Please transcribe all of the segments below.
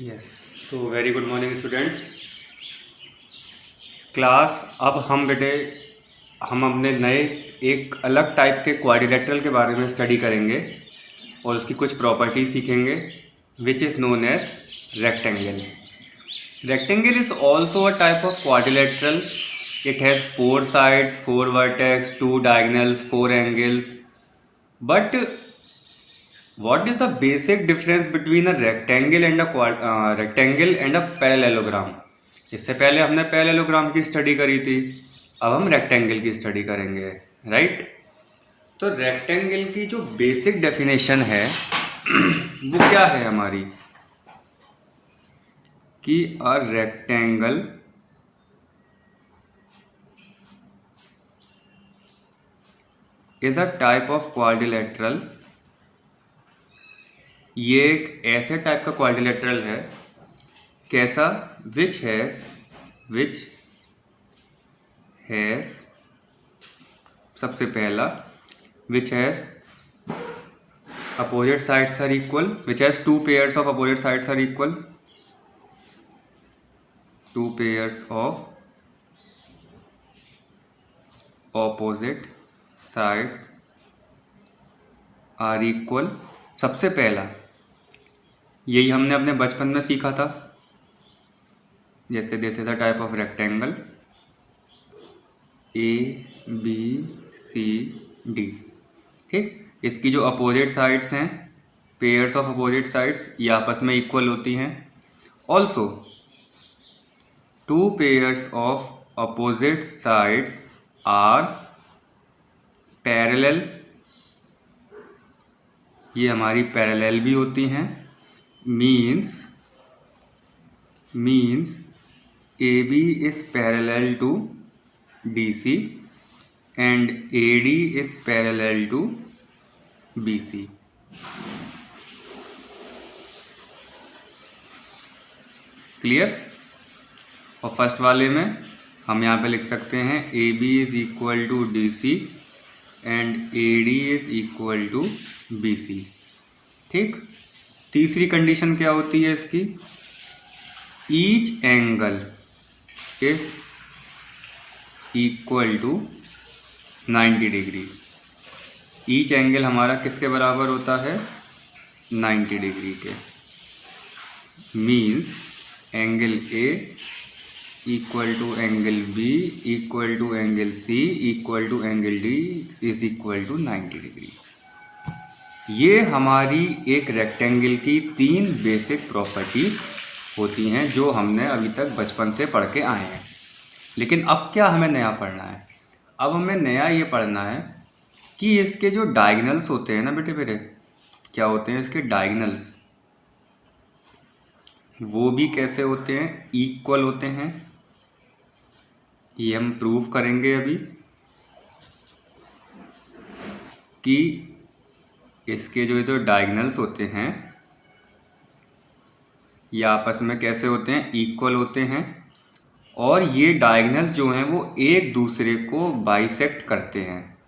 Yes. तो very good morning students. Class अब हम बेटे हम अपने नए एक अलग टाइप के क्वाड्रिलेटरल के बारे में स्टडी करेंगे और उसकी कुछ प्रॉपर्टी सीखेंगे which is known as rectangle. Rectangle is also a type of quadrilateral. It has 4 sides, 4 vertex, 2 diagonals, 4 angles. But what is the basic difference between a rectangle and a parallelogram? इससे पहले हमने parallelogram की study करी थी, अब हम rectangle की study करेंगे, राइट? तो रेक्टेंगल की जो बेसिक डेफिनेशन है वो क्या है हमारी, कि a rectangle is a type of quadrilateral. ये एक ऐसे टाइप का क्वाड्रिलेटरल है, कैसा? विच हैज़ सबसे पहला which has opposite sides are equal, which has 2 pairs of opposite sides are equal, 2 pairs of opposite sides are equal. सबसे पहला यही हमने अपने बचपन में सीखा था, जैसे this is a type of rectangle ABCD. ठीक, इसकी जो अपोजिट साइड्स हैं, पेयर्स ऑफ अपोजिट साइड्स, ये आपस में इक्वल होती हैं. Also 2 pairs of opposite sides are parallel. ये हमारी पैरेलल भी होती हैं. Means AB is parallel to DC and AD is parallel to BC. Clear? और फर्स्ट वाले में हम यहाँ पे लिख सकते हैं AB is equal to DC and AD is equal to BC. ठीक. तीसरी कंडीशन क्या होती है इसकी? Each angle is equal to 90 degree. Each angle हमारा किसके बराबर होता है? 90 डिग्री के. Means angle A equal to angle B equal to angle C equal to angle D is equal to 90 degree. ये हमारी एक रेक्टेंगल की 3 बेसिक प्रॉपर्टीज़ होती हैं जो हमने अभी तक बचपन से पढ़ के आए हैं. लेकिन अब क्या हमें नया पढ़ना है? अब हमें नया ये पढ़ना है कि इसके जो डायगनल्स होते हैं ना बेटे मेरे, क्या होते हैं इसके डायगनल्स, वो भी कैसे होते हैं? इक्वल होते हैं. ये हम प्रूव करेंगे अभी कि इसके जो डायगनल्स होते हैं ये आपस में कैसे होते हैं? इक्वल होते हैं. और ये डायगनल्स जो हैं वो एक दूसरे को बाइसेक्ट करते हैं.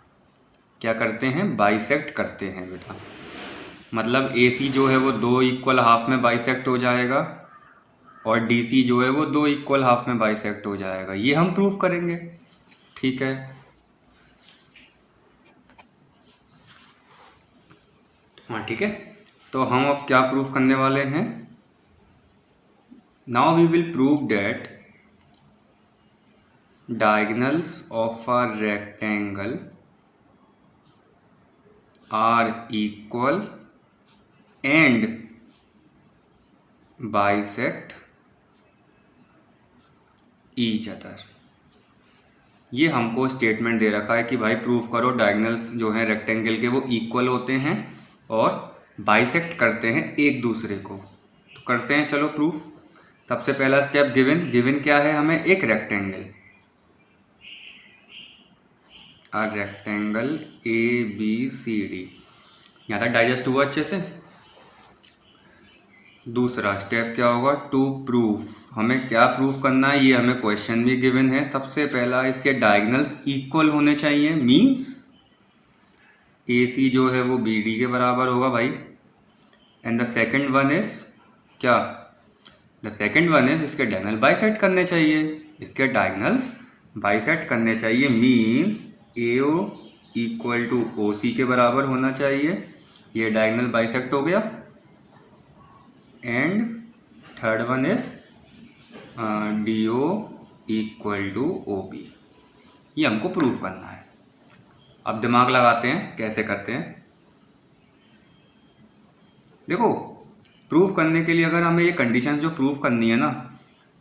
क्या करते हैं? बाइसेक्ट करते हैं बेटा. मतलब AC जो है वो 2 इक्वल हाफ में बाइसेक्ट हो जाएगा और DC जो है वो 2 इक्वल हाफ में बाइसेक्ट हो जाएगा. ये हम प्रूव करेंगे. ठीक है. हाँ ठीक है. तो हम अब क्या प्रूव करने वाले हैं? Now we will prove that diagonals of a rectangle are equal and bisect each other. ये हमको स्टेटमेंट दे रखा है कि भाई प्रूफ करो डायगनल्स जो हैं रेक्टेंगल के वो इक्वल होते हैं और बाइसेक्ट करते हैं एक दूसरे को. तो करते हैं, चलो प्रूफ. सबसे पहला स्टेप गिवन क्या है हमें? एक रेक्टेंगल, अ रेक्टेंगल ABCD. यहाँ तक डाइजेस्ट हुआ अच्छे से. दूसरा स्टेप क्या होगा? To proof. हमें क्या प्रूफ करना है? ये हमें क्वेश्चन भी गिवन है. सबसे पहला इसके डायगनल्स इक्वल होने चाहिए. मीन्स AC जो है वो BD के बराबर होगा भाई. And the second one is क्या? द सेकेंड वन इज इसके डायगनल बाइसेक्ट करने चाहिए, इसके डायगनल्स बाइसेक्ट करने चाहिए, means AO equal to OC के बराबर होना चाहिए, ये डायगनल बाइसेक्ट हो गया। And third one is DO equal to OB, ये हमको प्रूफ करना है। अब दिमाग लगाते हैं कैसे करते हैं। देखो, प्रूफ करने के लिए अगर हमें ये कंडीशंस जो प्रूफ करनी है ना,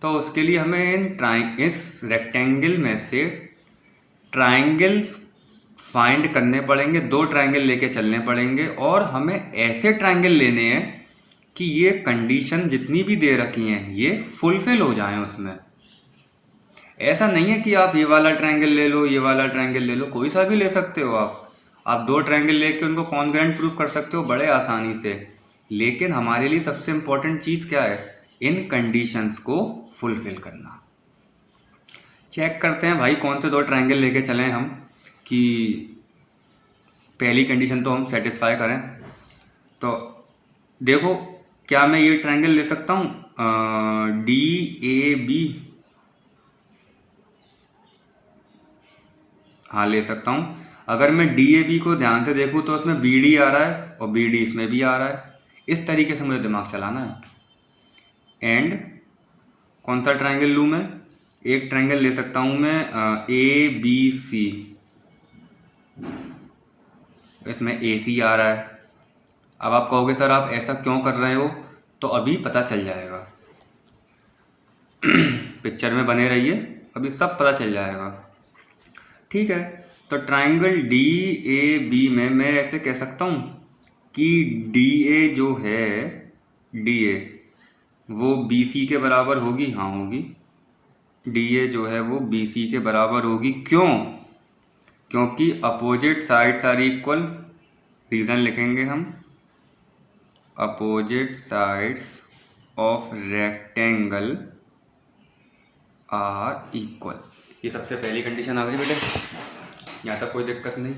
तो उसके लिए हमें इस रेक्टेंगल में से ट्राइंगल्स फाइंड करने पड़ेंगे, 2 ट्राइंगल लेके चलने पड़ेंगे, और हमें ऐसे ट्राइंगल लेने हैं कि ये कंडीशन जितनी भी दे रखी हैं ये फुलफिल हो जाएं उसमें। ऐसा नहीं है कि आप ये वाला ट्राइंगल ले लो, ये वाला ट्राइंगल ले लो, कोई सा भी ले सकते हो आप 2 ट्राइंगल लेके उनको कॉन्ग्रुएंट प्रूफ कर सकते हो बड़े आसानी से। लेकिन हमारे लिए सबसे इम्पोर्टेंट चीज़ क्या है, इन कंडीशंस को फुलफिल करना। चेक करते हैं भाई कौन से 2 ट्राइंगल लेके चलें हम कि पहली कंडीशन तो हम सेटिस्फाई करें। तो देखो, क्या मैं ये ट्राइंगल ले सकता हूँ DAB? हाँ, ले सकता हूँ। अगर मैं DAB को ध्यान से देखूँ तो उसमें BD आ रहा है और BD इसमें भी आ रहा है। इस तरीके से मुझे दिमाग चलाना है। एंड कौन सा ट्राइंगल लूँ मैं? एक ट्राइंगल ले सकता हूँ मैं ABC, इसमें AC आ रहा है। अब आप कहोगे सर आप ऐसा क्यों कर रहे हो, तो अभी पता चल जाएगा। पिक्चर में बने रहिए, अभी सब पता चल जाएगा। ठीक है, तो ट्राइंगल DAB में मैं ऐसे कह सकता हूँ कि DA जो है, DA वो BC के बराबर होगी। हाँ होगी, DA जो है वो BC के बराबर होगी। क्यों? क्योंकि opposite sides are equal. Reason लिखेंगे हम, opposite sides of rectangle are equal. ये सबसे पहली कंडीशन आ गई बेटे, यहाँ तक कोई दिक्कत नहीं।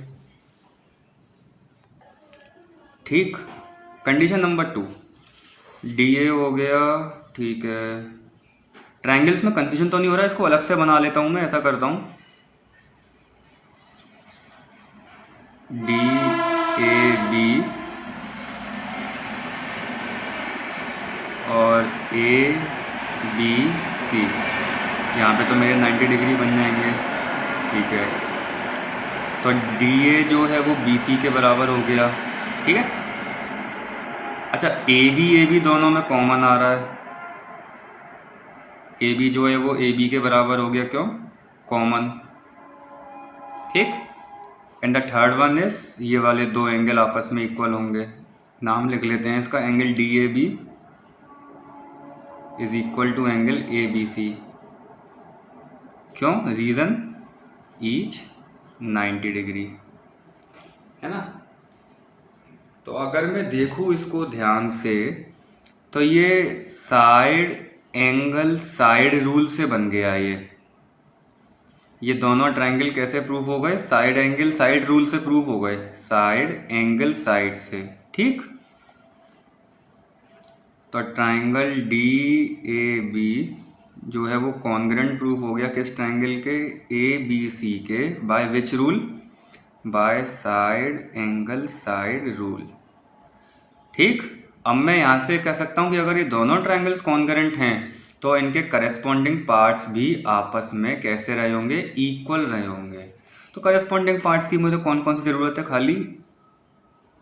ठीक, कंडीशन नंबर 2, DA हो गया। ठीक है, ट्राइंगल्स में कंफ्यूजन तो नहीं हो रहा है, इसको अलग से बना लेता हूँ मैं। ऐसा करता हूँ DAB और ABC, यहाँ पे तो मेरे 90 डिग्री बन जाएंगे। ठीक है, तो DA जो है वो BC के बराबर हो गया। ठीक है, अच्छा AB दोनों में कॉमन आ रहा है। AB जो है वो AB के बराबर हो गया, क्यों? कॉमन। ठीक, and the third one is ये वाले 2 एंगल आपस में इक्वल होंगे। नाम लिख लेते हैं इसका, angle DAB is equal to angle ABC। क्यों? रीज़न ईच 90 डिग्री, है ना। तो अगर मैं देखूँ इसको ध्यान से, तो ये साइड एंगल साइड रूल से बन गया। ये दोनों ट्रायंगल कैसे प्रूफ हो गए? साइड एंगल साइड रूल से प्रूफ हो गए, साइड एंगल साइड से। ठीक, तो ट्रायंगल DAB जो है वो कॉन्ग्रुएंट प्रूफ हो गया किस ट्रायंगल के? ABC के। By which rule? By side angle side rule. ठीक, अब मैं यहाँ से कह सकता हूँ कि अगर ये दोनों ट्रायंगल्स कॉन्ग्रुएंट हैं तो इनके करस्पॉन्डिंग पार्ट्स भी आपस में कैसे रहे होंगे? इक्वल रहे होंगे। तो करस्पॉन्डिंग पार्ट्स की मुझे कौन कौन सी ज़रूरत है? खाली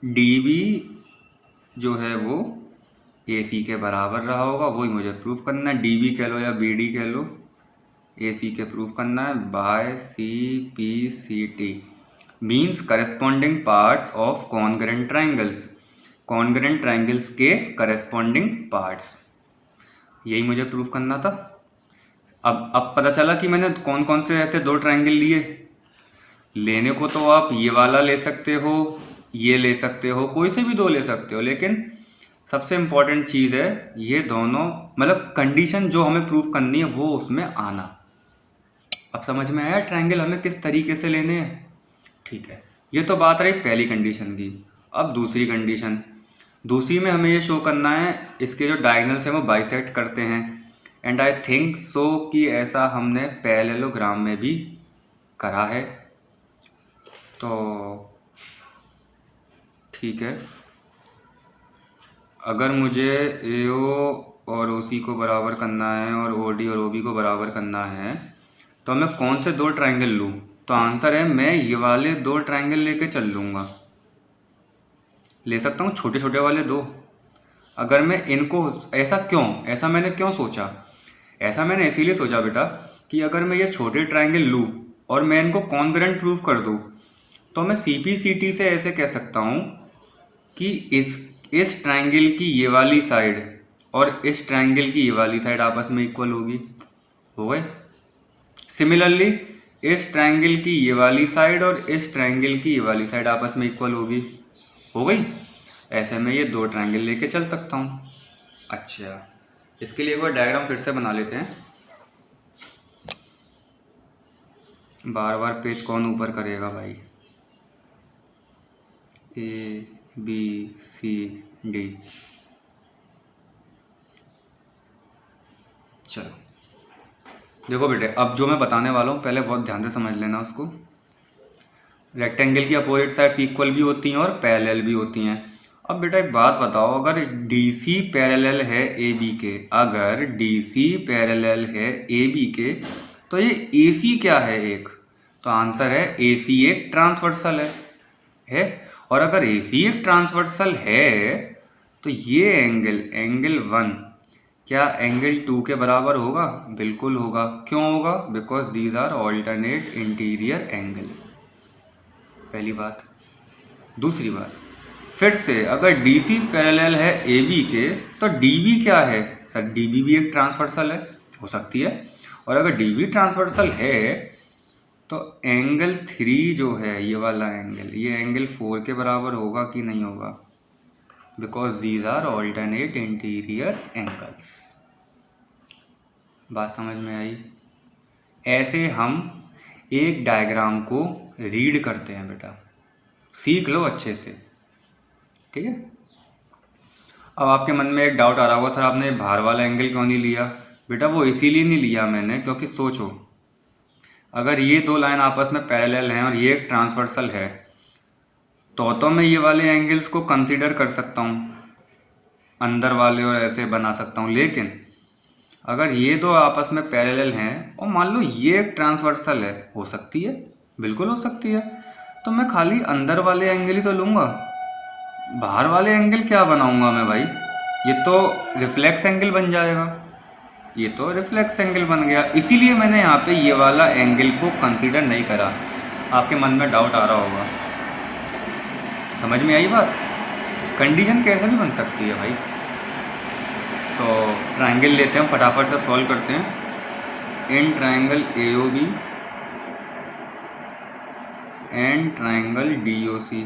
DB जो है वो AC के बराबर रहा होगा, वही मुझे प्रूफ करना है। DB कह लो या BD कह लो, AC के प्रूफ करना है by CPCT। Means corresponding parts of congruent triangles, congruent triangles के करस्पॉन्डिंग पार्ट्स, यही मुझे प्रूफ करना था। अब पता चला कि मैंने कौन कौन से ऐसे 2 ट्रायंगल लिए। लेने को तो आप ये वाला ले सकते हो, ये ले सकते हो, कोई से भी 2 ले सकते हो, लेकिन सबसे इम्पॉर्टेंट चीज़ है ये दोनों, मतलब कंडीशन जो हमें प्रूफ करनी है वो उसमें आना। अब समझ में आया ट्रायंगल हमें किस तरीके से लेने हैं? ठीक है, ये तो बात रही पहली कंडीशन की। अब दूसरी कंडीशन, दूसरी में हमें ये शो करना है इसके जो डायगोनल्स हैं वो बाइसेक्ट करते हैं, एंड आई थिंक सो कि ऐसा हमने पैरेललोग्राम में भी करा है। तो ठीक है, अगर मुझे AO और OC को बराबर करना है और OD और OB को बराबर करना है तो मैं कौन से दो ट्रायंगल लूँ? तो आंसर है मैं ये वाले दो ट्रायंगल लेके चल लूँगा, ले सकता हूँ छोटे छोटे वाले दो। अगर मैं इनको ऐसा मैंने क्यों सोचा? ऐसा मैंने इसीलिए सोचा बेटा कि अगर मैं ये छोटे ट्रायंगल लूँ और मैं इनको कॉन्ग्रुएंट प्रूव कर दूँ तो मैं CPCT से ऐसे कह सकता हूँ कि इस ट्रायंगल की ये वाली साइड और इस ट्रायंगल की ये वाली साइड आपस में इक्वल होगी, हो गए। सिमिलरली इस ट्रायंगल की ये वाली साइड और इस ट्रायंगल की ये वाली साइड आपस में इक्वल होगी, हो गई। ऐसे में ये दो ट्रायंगल लेके चल सकता हूँ। अच्छा, इसके लिए एक बार डायग्राम फिर से बना लेते हैं। बार बार पेज कौन ऊपर करेगा भाई। ABCD, चलो देखो बेटे, अब जो मैं बताने वाला हूँ पहले बहुत ध्यान से समझ लेना उसको। रेक्टेंगल की अपोजिट साइड्स इक्वल भी होती हैं और पैरेलल भी होती हैं। अब बेटा एक बात बताओ, अगर DC पैरेलल है AB के, अगर DC पैरेलल है AB के, तो ये AC क्या है एक? तो आंसर है AC एक ट्रांसवर्सल है। और अगर AC एक ट्रांसवर्सल है तो ये एंगल 1 क्या एंगल 2 के बराबर होगा? बिल्कुल होगा। क्यों होगा? Because these are alternate interior angles, पहली बात। दूसरी बात, फिर से अगर DC पैरेलल है AB के तो DB क्या है? सर DB भी एक ट्रांसवर्सल है, हो सकती है। और अगर DB ट्रांसवर्सल है तो एंगल 3 जो है ये वाला एंगल, ये एंगल 4 के बराबर होगा कि नहीं होगा? Because these are alternate interior angles. बात समझ में आई? ऐसे हम एक डायग्राम को रीड करते हैं बेटा, सीख लो अच्छे से, ठीक है। अब आपके मन में एक डाउट आ रहा होगा, सर आपने बाहर वाला एंगल क्यों नहीं लिया? बेटा वो इसीलिए नहीं लिया मैंने क्योंकि सोचो, अगर ये दो लाइन आपस में पैरेलल हैं और ये एक ट्रांसवर्सल है तो मैं ये वाले एंगल्स को कंसीडर कर सकता हूँ, अंदर वाले और ऐसे बना सकता हूँ। लेकिन अगर ये दो आपस में पैरेलल हैं और मान लो ये एक ट्रांसवर्सल है, हो सकती है, बिल्कुल हो सकती है, तो मैं खाली अंदर वाले एंगल ही तो लूँगा, बाहर वाले एंगल क्या बनाऊँगा मैं भाई? ये तो रिफ्लेक्स एंगल बन जाएगा, ये तो रिफ्लेक्स एंगल बन गया। इसीलिए मैंने यहाँ पे ये वाला एंगल को कंसीडर नहीं करा। आपके मन में डाउट आ रहा होगा, समझ में आई बात? कंडीशन कैसे भी बन सकती है भाई। तो ट्रायंगल लेते हैं, फटाफट से सॉल्व करते हैं। In triangle AOB and triangle DOC।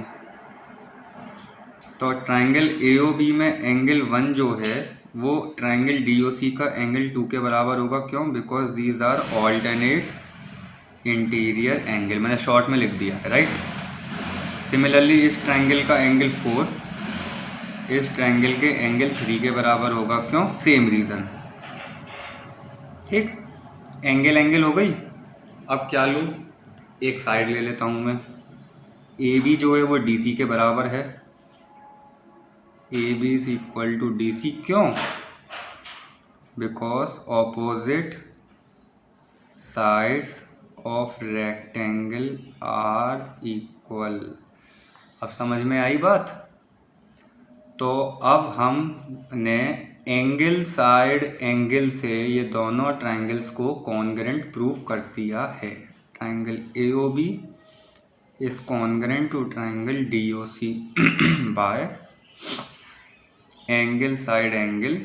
तो ट्रायंगल AOB में एंगल 1 जो है वो ट्रायंगल DOC का एंगल 2 के बराबर होगा। क्यों? Because these are alternate interior angle, मैंने शॉर्ट में लिख दिया, राइट। सिमिलरली इस ट्रायंगल का एंगल 4 इस ट्रायंगल के एंगल 3 के बराबर होगा। क्यों? सेम रीज़न, ठीक। एंगल हो गई। अब क्या लूँ? एक साइड ले लेता हूँ मैं। AB जो है वो DC के बराबर है, AB is equal to DC। क्यों? Because opposite sides of rectangle are equal. अब समझ में आई बात? तो अब हमने एंगल साइड एंगल से ये दोनों ट्रायंगल्स को कॉन्ग्रुएंट प्रूफ कर दिया है। Triangle AOB is congruent to triangle DOC by angle side angle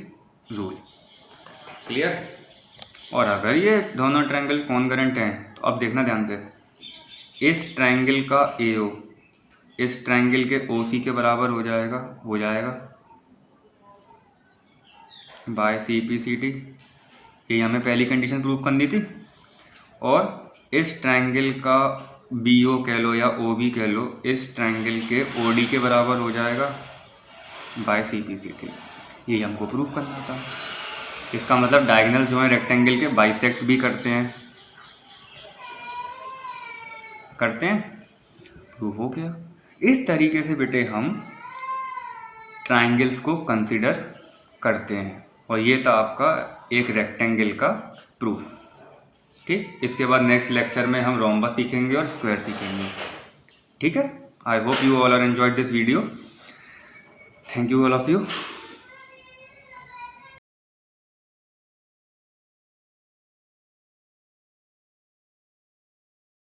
rule. Clear? और अगर ये दोनों ट्रायंगल कॉन्ग्रुएंट हैं तो अब देखना ध्यान से, इस ट्रायंगल का AO इस ट्रायंगल के OC के बराबर हो जाएगा बाय CPCT। ये हमें पहली कंडीशन प्रूव करनी थी। और इस ट्रायंगल का BO कह लो या OB कह लो, इस ट्रायंगल के OD के बराबर हो जाएगा। By CPCT। यही हमको प्रूफ करना था। इसका मतलब डायगोनल जो है रेक्टेंगल के बाइसेक्ट भी करते हैं, प्रूफ हो गया। इस तरीके से बेटे हम ट्राइंगल्स को कंसिडर करते हैं, और ये था आपका एक रेक्टेंगल का प्रूफ। ठीक, इसके बाद नेक्स्ट लेक्चर में हम रोम्बस सीखेंगे और स्क्वायर सीखेंगे। ठीक है, I hope you all are enjoyed this video. Thank you all of you.